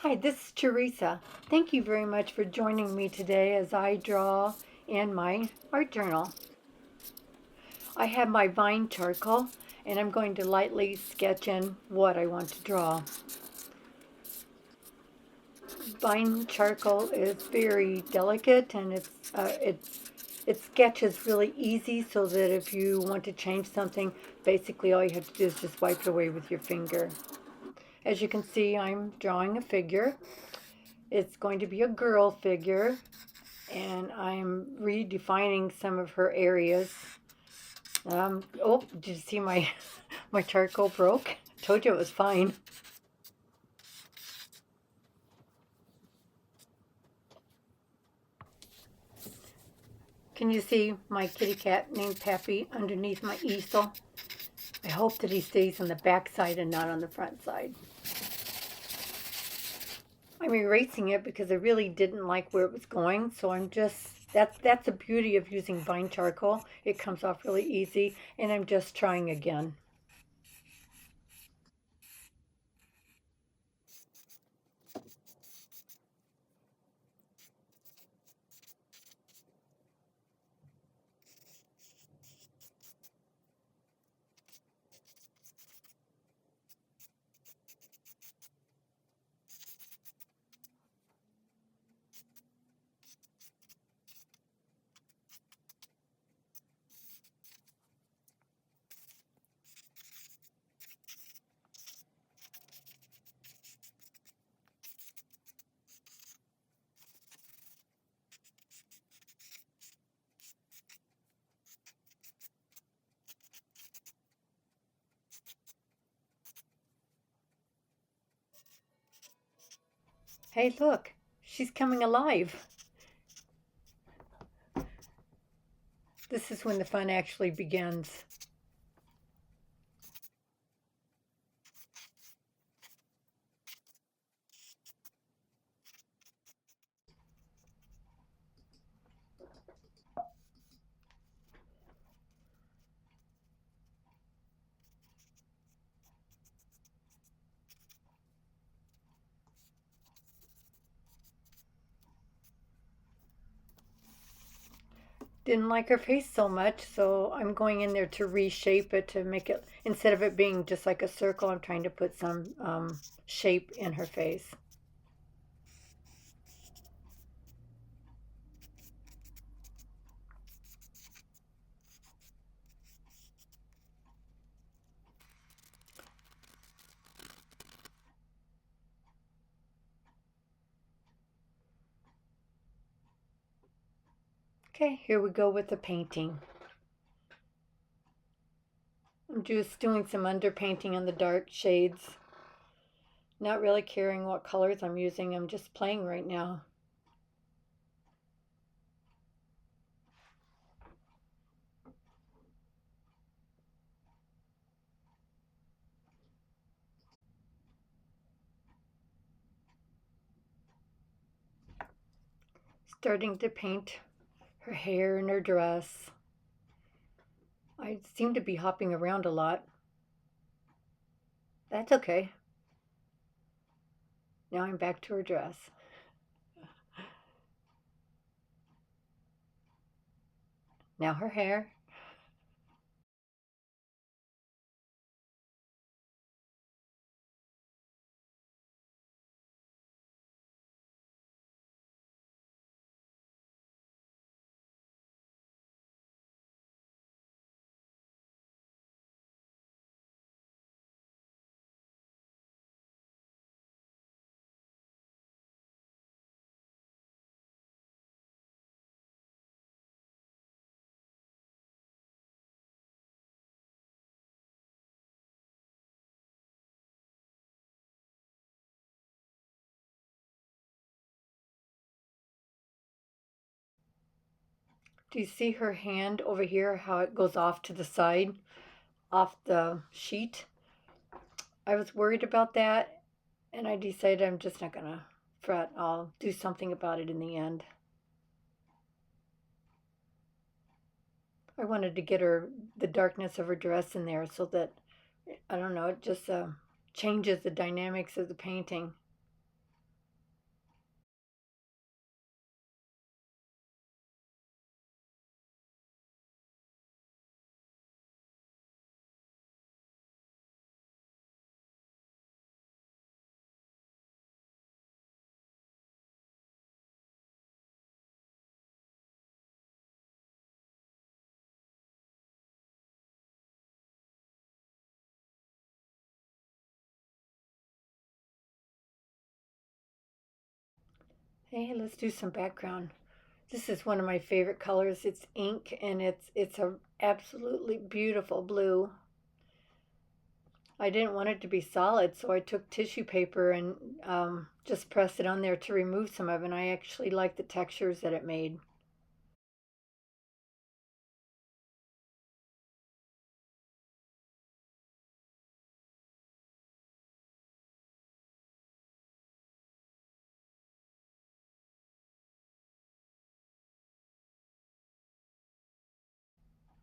Hi, this is Teresa. Thank you very much for joining me today as I draw in my art journal. I have my Vine charcoal and I'm going to lightly sketch in what I want to draw. Vine charcoal is very delicate and it sketches really easy so that if you want to change something, basically all you have to do is just wipe it away with your finger. As you can see, I'm drawing a figure. It's going to be a girl figure and I'm redefining some of her areas. Oh, did you see my my charcoal broke? Told you it was fine. Can you see my kitty cat named Pappy underneath my easel? I hope that he stays on the back side and not on the front side. I'm erasing it because I really didn't like where it was going, so I'm just that's the beauty of using Vine charcoal. It comes off really easy, and I'm just trying again. Hey, look, she's coming alive. This is when the fun actually begins. Didn't like her face so much, so I'm going in there to reshape it to make it, instead of it being just like a circle, I'm trying to put some shape in her face. Okay, here we go with the painting. I'm just doing some underpainting on the dark shades. Not really caring what colors I'm using, I'm just playing right now. Starting to paint her hair and her dress. I seem to be hopping around a lot. That's okay. Now I'm back to her dress. Now her hair. Do you see her hand over here, how it goes off to the side, off the sheet? I was worried about that, and I decided I'm just not gonna fret. I'll do something about it in the end. I wanted to get her the darkness of her dress in there so that, I don't know, it just changes the dynamics of the painting. Hey, let's do some background. This is one of my favorite colors. It's ink and it's a absolutely beautiful blue. I didn't want it to be solid, so I took tissue paper and just pressed it on there to remove some of it. And I actually like the textures that it made.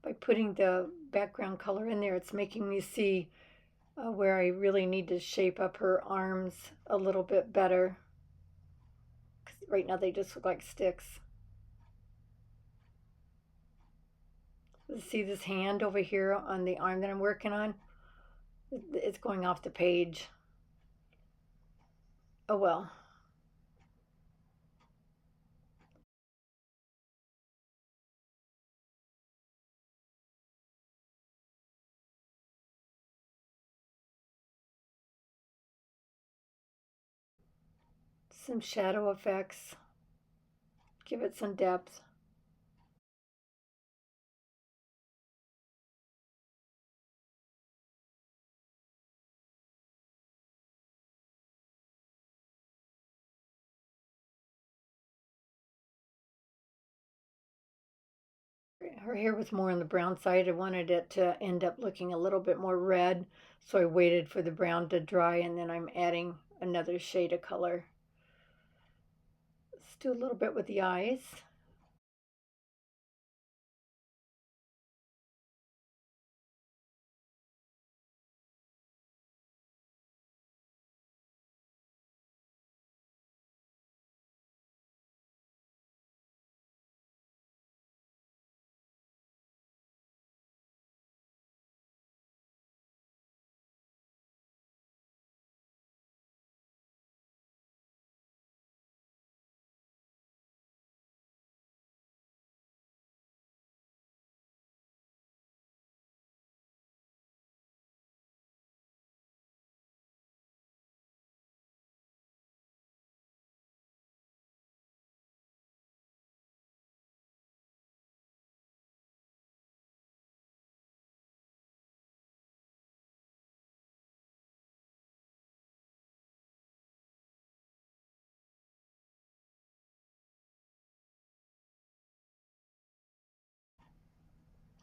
By putting the background color in there, it's making me see where I really need to shape up her arms a little bit better. 'Cause right now they just look like sticks. See this hand over here on the arm that I'm working on? It's going off the page. Oh well. Some shadow effects. Give it some depth. Her hair was more on the brown side. I wanted it to end up looking a little bit more red, so I waited for the brown to dry and then I'm adding another shade of color. Let's do a little bit with the eyes.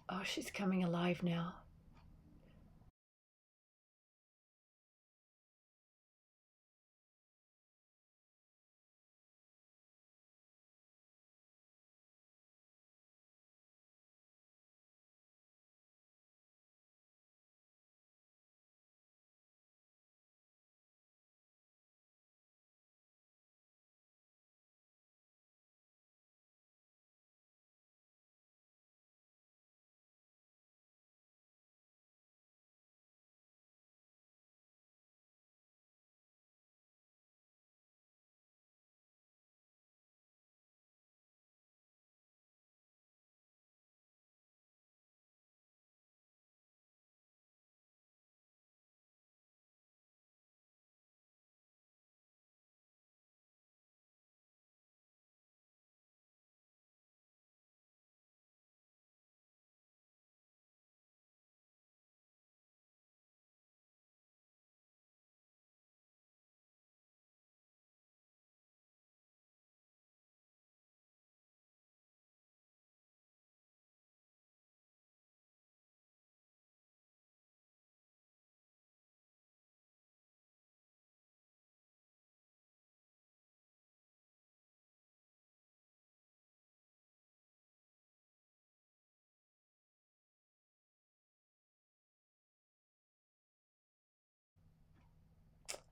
Oh, she's coming alive now.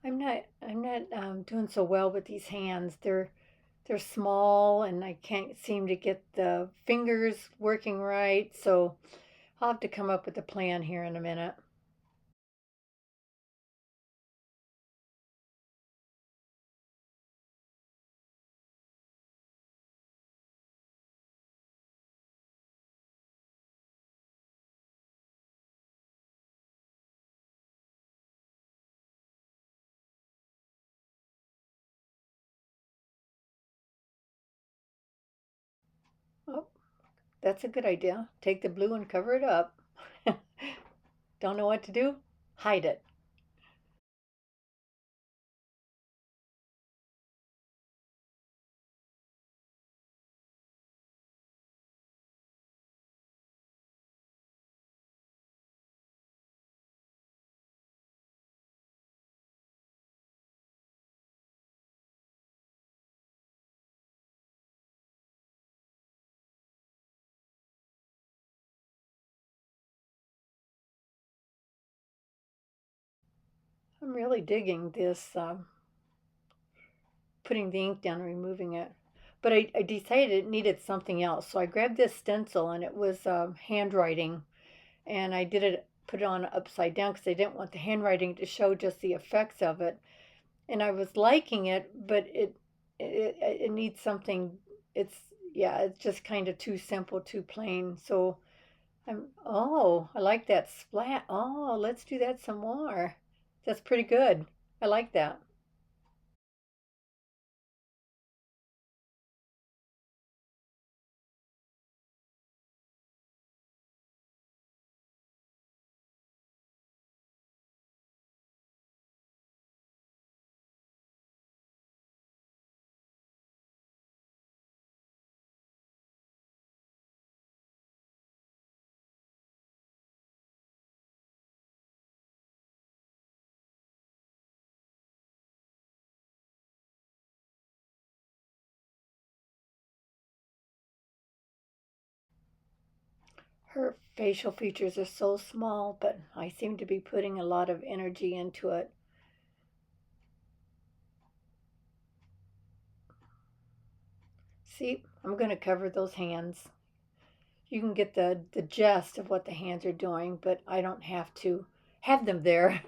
I'm not doing so well with these hands. They're small and I can't seem to get the fingers working right. So I'll have to come up with a plan here in a minute. Oh, that's a good idea. Take the blue and cover it up. Don't know what to do? Hide it. I'm really digging this, putting the ink down and removing it. But I decided it needed something else. So I grabbed this stencil and it was handwriting. And I did it, put it on upside down because I didn't want the handwriting to show just the effects of it. And I was liking it, but it needs something. It's yeah, it's just kind of too simple, too plain. So I like that splat. Oh, let's do that some more. That's pretty good. I like that. Her facial features are so small, but I seem to be putting a lot of energy into it. See, I'm going to cover those hands. You can get the gist of what the hands are doing, but I don't have to have them there.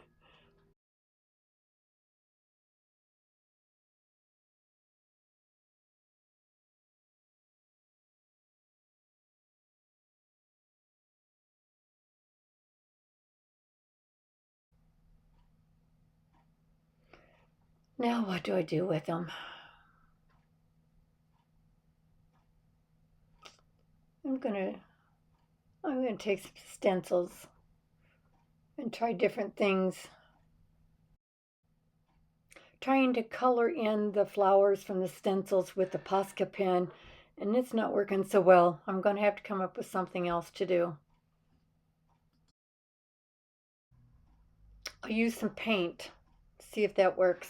Now what do I do with them? I'm gonna I'm gonna take some stencils and try different things. Trying to color in the flowers from the stencils with the Posca pen, and it's not working so well. I'm gonna have to come up with something else to do. I'll use some paint, see if that works.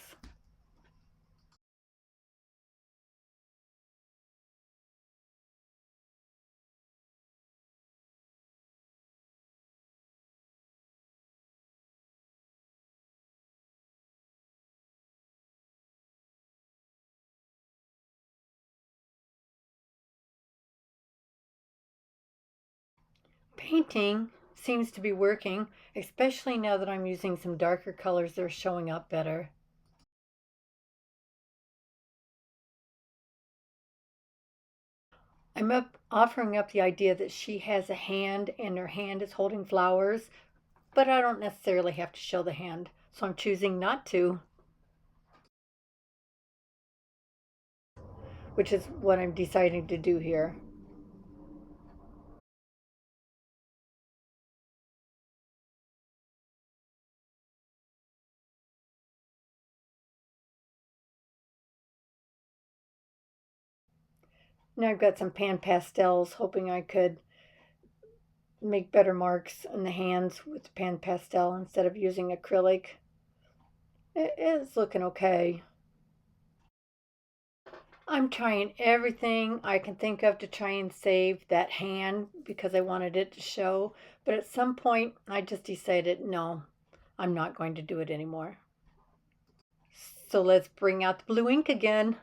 Painting seems to be working, especially now that I'm using some darker colors that are showing up better. Offering up the idea that she has a hand and her hand is holding flowers, but I don't necessarily have to show the hand, so I'm choosing not to, which is what I'm deciding to do here. Now I've got some pan pastels, hoping I could make better marks in the hands with pan pastel instead of using acrylic. It is looking okay. I'm trying everything I can think of to try and save that hand because I wanted it to show. But at some point, I just decided no, I'm not going to do it anymore. So let's bring out the blue ink again.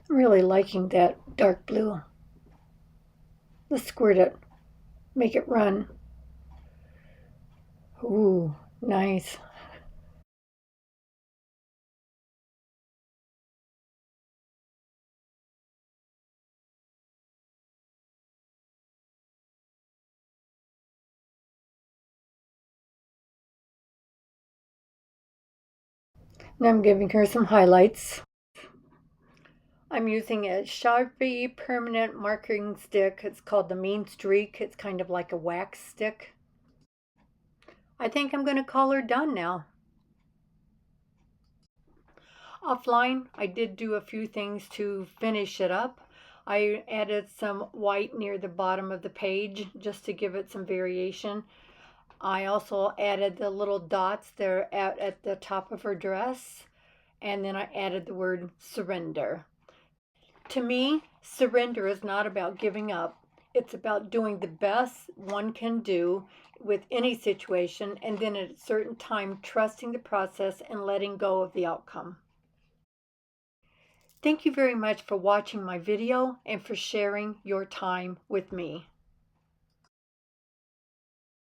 I'm really liking that dark blue. Let's squirt it. Make it run. Ooh, nice. Now I'm giving her some highlights. I'm using a Sharpie permanent marking stick. It's called the Mean Streak. It's kind of like a wax stick. I think I'm going to call her done now. Offline, I did do a few things to finish it up. I added some white near the bottom of the page just to give it some variation. I also added the little dots there at the top of her dress, and then I added the word surrender. To me, surrender is not about giving up. It's about doing the best one can do with any situation, and then at a certain time, trusting the process and letting go of the outcome. Thank you very much for watching my video and for sharing your time with me.